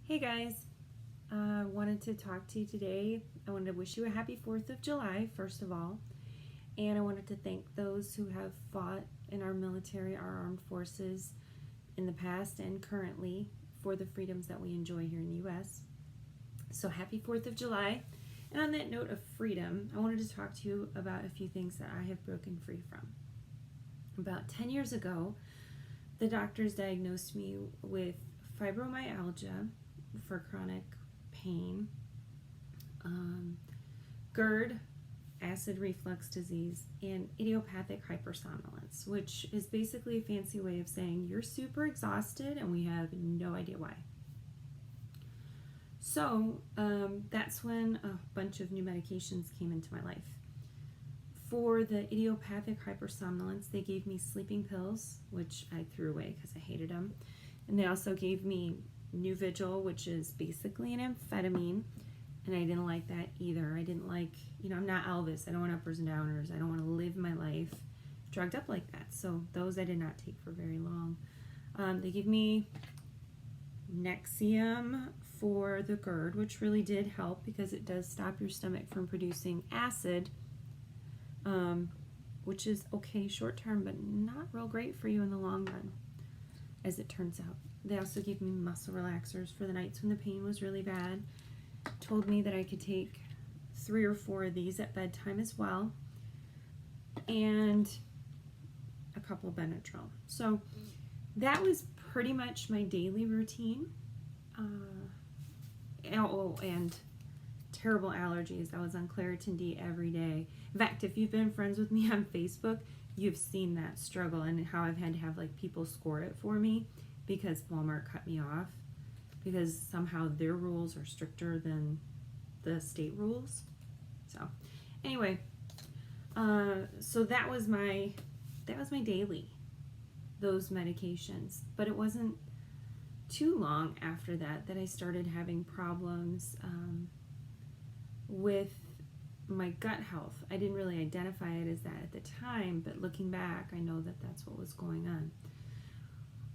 Hey guys, I wanted to talk to you today. I wanted to wish you a happy 4th of July, first of all, and I wanted to thank those who have fought in our military, our armed forces in the past and currently for the freedoms that we enjoy here in the U.S. So happy 4th of July. And on that note of freedom, I wanted to talk to you about a few things that I have broken free from. About 10 years ago, the doctors diagnosed me with fibromyalgia for chronic pain, GERD, acid reflux disease, and idiopathic hypersomnolence, which is basically a fancy way of saying you're super exhausted and we have no idea why. So that's when a bunch of new medications came into my life. For the idiopathic hypersomnolence, they gave me sleeping pills, which I threw away because I hated them. And they also gave me Nuvigil, which is basically an amphetamine, and I didn't like that either. I didn't like, I'm not Elvis. I don't want uppers and downers. I don't want to live my life drugged up like that. So those I did not take for very long. They gave me Nexium for the GERD, which really did help because it does stop your stomach from producing acid, which is okay short term, but not real great for you in the long run, as it turns out. They also gave me muscle relaxers for the nights when the pain was really bad. Told me that I could take 3 or 4 of these at bedtime as well, and a couple of Benadryl. So that was pretty much my daily routine. And terrible allergies. I was on Claritin D every day. In fact, if you've been friends with me on Facebook, you've seen that struggle and how I've had to have people score it for me because Walmart cut me off because somehow their rules are stricter than the state rules. So anyway, so that was my daily, those medications. But it wasn't too long after that I started having problems with my gut health. I didn't really identify it as that at the time, but looking back, I know that that's what was going on.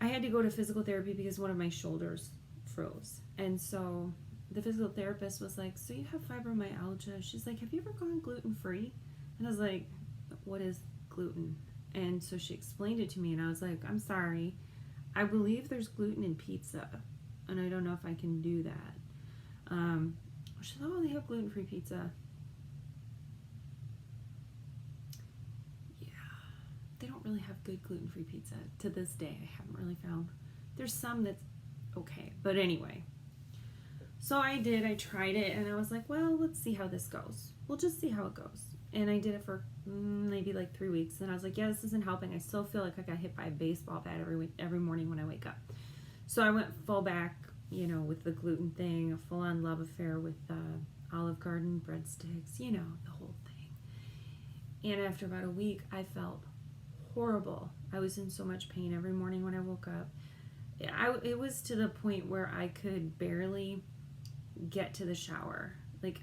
I had to go to physical therapy because one of my shoulders froze. And so the physical therapist was like, so you have fibromyalgia. She's like, have you ever gone gluten-free? And I was like, what is gluten? And so she explained it to me, and I was like, I'm sorry. I believe there's gluten in pizza, and I don't know if I can do that. She said, oh, they have gluten-free pizza. Yeah, they don't really have good gluten-free pizza. To this day, I haven't really found. There's some that's okay, but anyway. So I tried it, and I was like, well, let's see how this goes. We'll just see how it goes. And I did it for maybe 3 weeks, and I was like, yeah, this isn't helping. I still feel like I got hit by a baseball bat every morning when I wake up. So I went full back, with the gluten thing, a full-on love affair with Olive Garden breadsticks, the whole thing. And after about a week, I felt horrible. I was in so much pain every morning when I woke up. It was to the point where I could barely get to the shower.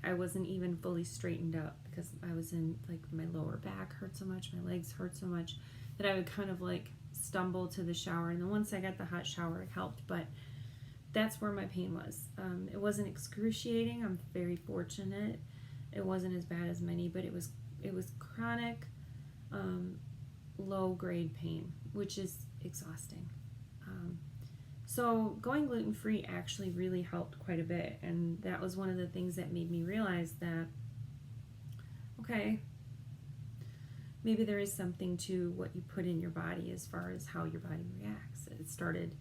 I wasn't even fully straightened up because I was in, my lower back hurt so much, my legs hurt so much that I would kind of stumble to the shower. And then once I got the hot shower, it helped, but that's where my pain was. It wasn't excruciating. I'm very fortunate. It wasn't as bad as many, but it was chronic, low grade pain, which is exhausting. So going gluten-free actually really helped quite a bit, and that was one of the things that made me realize that, okay, maybe there is something to what you put in your body as far as how your body reacts. It started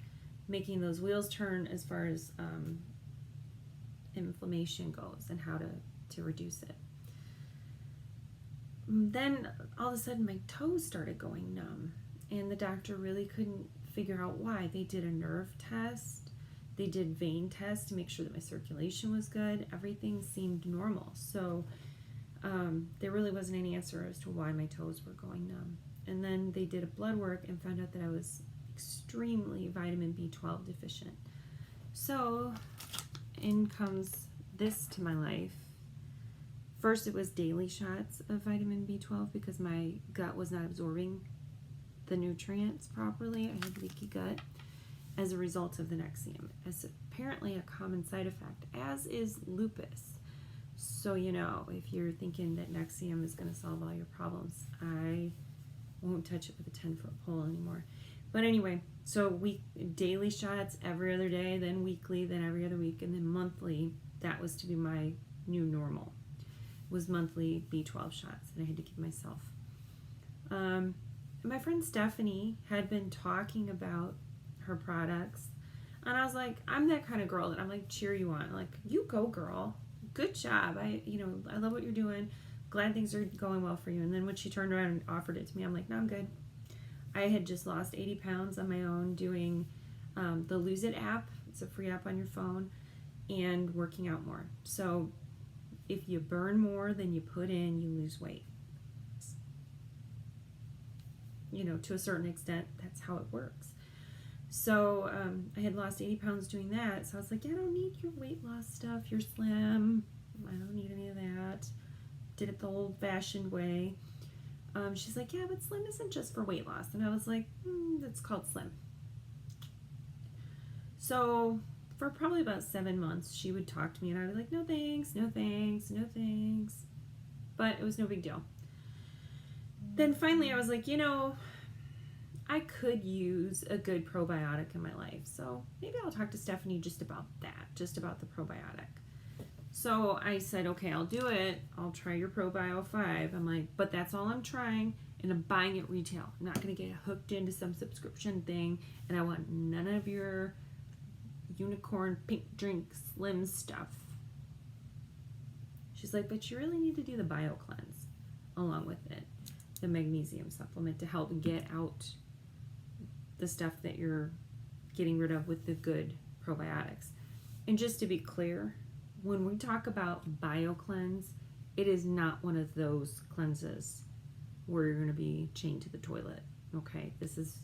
making those wheels turn as far as inflammation goes and how to reduce it. Then all of a sudden my toes started going numb, and the doctor really couldn't figure out why. They did a nerve test, they did vein tests to make sure that my circulation was good. Everything seemed normal, so there really wasn't any answer as to why my toes were going numb. And then they did a blood work and found out that I was extremely vitamin B12 deficient. So in comes this to my life. First, it was daily shots of vitamin B12 because my gut was not absorbing the nutrients properly. I had leaky gut. as a result of the Nexium. It's apparently a common side effect, as is lupus. So, if you're thinking that Nexium is going to solve all your problems, I won't touch it with a 10-foot pole anymore. But anyway, so daily shots every other day, then weekly, then every other week, and then monthly. That was to be my new normal. It was monthly B12 shots that I had to give myself. My friend Stephanie had been talking about her products, and I was like, I'm that kind of girl that I'm like, cheer you on. Like, you go, girl. Good job. I love what you're doing. Glad things are going well for you. And then when she turned around and offered it to me, I'm like, no, I'm good. I had just lost 80 pounds on my own doing the Lose It app. It's a free app on your phone, and working out more. So if you burn more than you put in, you lose weight. To a certain extent, that's how it works. So I had lost 80 pounds doing that. So I was like, I don't need your weight loss stuff. You're slim. I don't need any of that. Did it the old-fashioned way. She's like, yeah, but slim isn't just for weight loss. And I was like, that's called slim. So for probably about 7 months, she would talk to me, and I was like, no thanks, no thanks, no thanks. But it was no big deal. Then finally I was like, I could use a good probiotic in my life. So maybe I'll talk to Stephanie just about that, just about the probiotic. So I said, okay, I'll do it. I'll try your ProBio 5. I'm like, but that's all I'm trying, and I'm buying it retail. I'm not going to get hooked into some subscription thing, and I want none of your unicorn pink drink slim stuff. She's like, but you really need to do the Bio Cleanse along with it, the magnesium supplement, to help get out the stuff that you're getting rid of with the good probiotics. And just to be clear, when we talk about Bio Cleanse, it is not one of those cleanses where you're going to be chained to the toilet. Okay, this is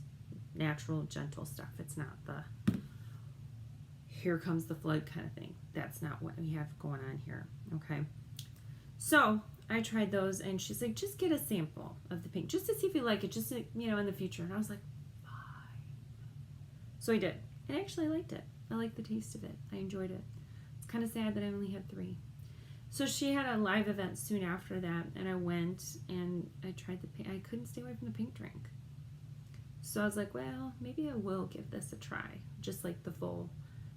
natural, gentle stuff. It's not the here comes the flood kind of thing. That's not what we have going on here. Okay, so I tried those, and she's like, just get a sample of the pink, just to see if you like it, just to, in the future. And I was like, fine. So I did, and actually I liked it. I liked the taste of it. I enjoyed it. It's kind of sad that I only had 3. So she had a live event soon after that, and I went and I tried the pink. I couldn't stay away from the pink drink. So I was like, well, maybe I will give this a try, just like the full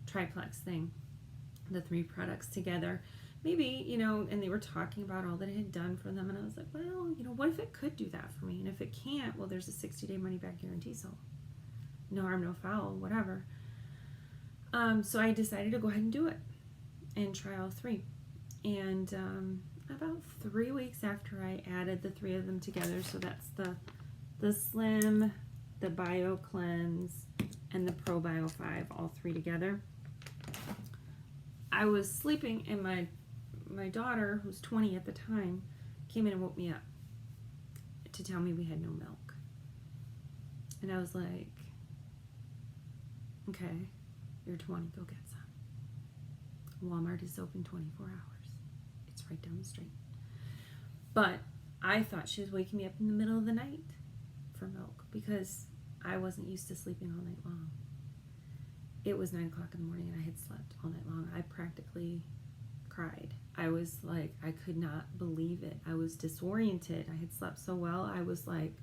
triplex thing, the 3 products together. Maybe, and they were talking about all that it had done for them, and I was like, well, what if it could do that for me? And if it can't, well, there's a 60-day money-back guarantee, so no harm, no foul, whatever. So I decided to go ahead and do it and try all 3. And about 3 weeks after I added the 3 of them together, so that's the Slim, the Bio Cleanse, and the ProBio 5, all 3 together, I was sleeping, and my daughter, who was 20 at the time, came in and woke me up to tell me we had no milk. And I was like, okay, you're 20, go get some. Walmart is open 24 hours. It's right down the street. But I thought she was waking me up in the middle of the night for milk, because I wasn't used to sleeping all night long. It was 9 o'clock in the morning, and I had slept all night long. I practically cried. I was like, I could not believe it. I was disoriented. I had slept so well. I was like,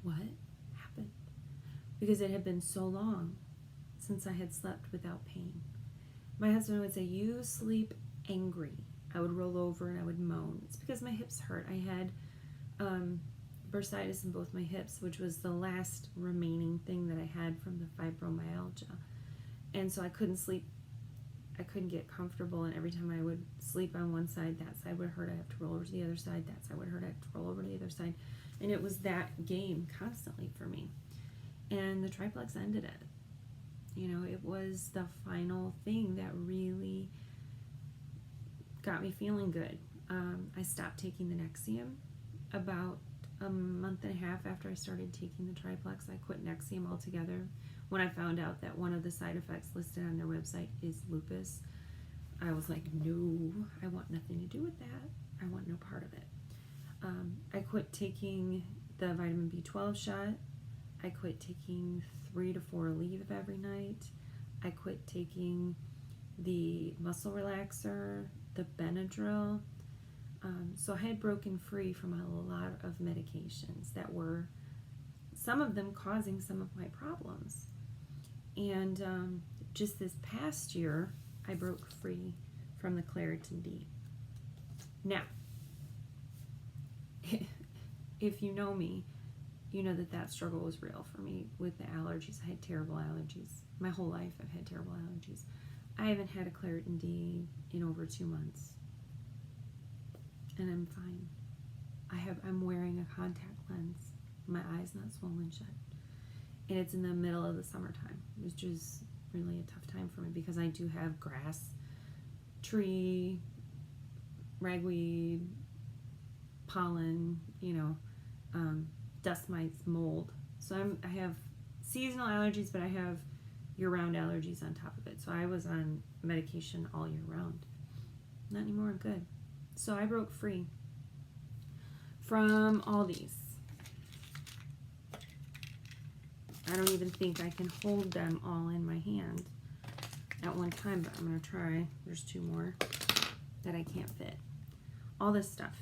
what happened? Because it had been so long since I had slept without pain. My husband would say, you sleep angry. I would roll over and I would moan. It's because my hips hurt. I had bursitis in both my hips, which was the last remaining thing that I had from the fibromyalgia. And so I couldn't sleep. I couldn't get comfortable, and every time I would sleep on one side, that side would hurt. I have to roll over to the other side. That side would hurt. I have to roll over to the other side. And it was that game constantly for me. And the triplex ended it. It was the final thing that really got me feeling good. I stopped taking the Nexium about a month and a half after I started taking the triplex. I quit Nexium altogether. When I found out that one of the side effects listed on their website is lupus, I was like, no, I want nothing to do with that. I want no part of it. I quit taking the vitamin B12 shot. I quit taking 3 to 4 Aleve every night. I quit taking the muscle relaxer, the Benadryl. So I had broken free from a lot of medications that were, some of them causing some of my problems. And just this past year, I broke free from the Claritin D. Now, if you know me, you know that struggle was real for me with the allergies. I had terrible allergies. My whole life I've had terrible allergies. I haven't had a Claritin D in over 2 months. And I'm fine. I'm wearing a contact lens. My eye's not swollen shut. And it's in the middle of the summertime, which is really a tough time for me because I do have grass, tree, ragweed, pollen, dust mites, mold. So I have seasonal allergies, but I have year-round allergies on top of it. So I was on medication all year round. Not anymore, I'm good. So I broke free from all these. I don't even think I can hold them all in my hand at one time, but I'm going to try. There's 2 more that I can't fit. All this stuff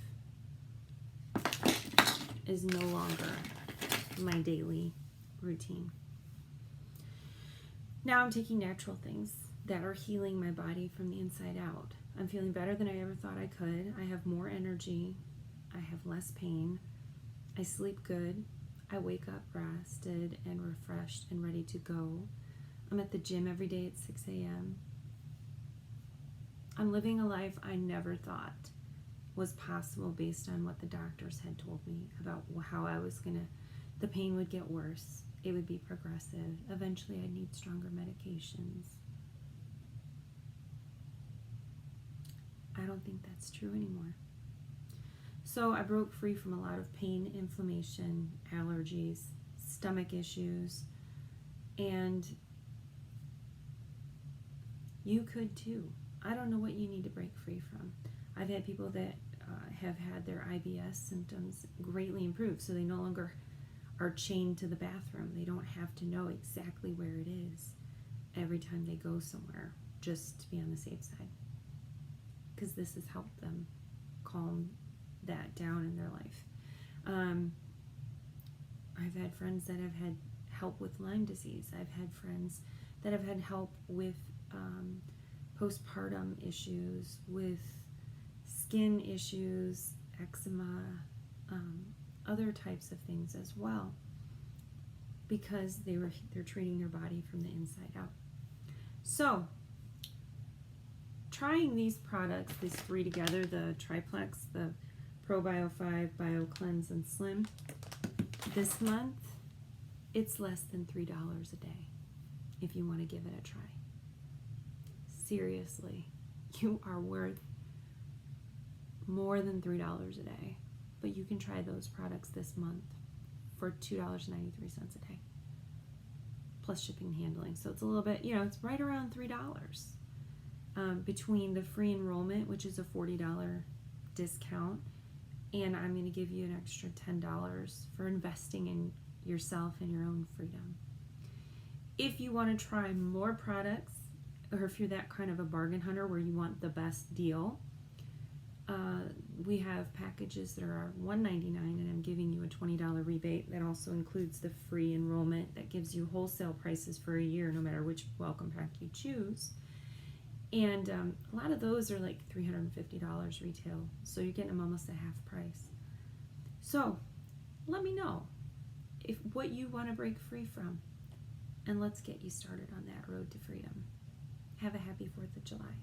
is no longer my daily routine. Now I'm taking natural things that are healing my body from the inside out. I'm feeling better than I ever thought I could. I have more energy. I have less pain. I sleep good. I wake up rested and refreshed and ready to go. I'm at the gym every day at 6 a.m. I'm living a life I never thought was possible based on what the doctors had told me about how the pain would get worse. It would be progressive. Eventually I'd need stronger medications. I don't think that's true anymore. So I broke free from a lot of pain, inflammation, allergies, stomach issues, and you could too. I don't know what you need to break free from. I've had people that have had their IBS symptoms greatly improved, so they no longer are chained to the bathroom. They don't have to know exactly where it is every time they go somewhere, just to be on the safe side. Because this has helped them calm that down in their life. I've had friends that have had help with Lyme disease. I've had friends that have had help with postpartum issues, with skin issues, eczema, other types of things as well, because they're treating their body from the inside out. So trying these products, these 3 together, the Triplex, the ProBio 5, BioCleanse, and Slim, this month, it's less than $3 a day if you want to give it a try. Seriously, you are worth more than $3 a day, but you can try those products this month for $2.93 a day, plus shipping and handling. So it's a little bit, it's right around $3. Between the free enrollment, which is a $40 discount, and I'm going to give you an extra $10 for investing in yourself and your own freedom. If you want to try more products, or if you're that kind of a bargain hunter where you want the best deal, we have packages that are $199, and I'm giving you a $20 rebate. That also includes the free enrollment that gives you wholesale prices for a year, no matter which welcome pack you choose. And a lot of those are like $350 retail, so you're getting them almost at half price. So let me know what you want to break free from, and let's get you started on that road to freedom. Have a happy 4th of July.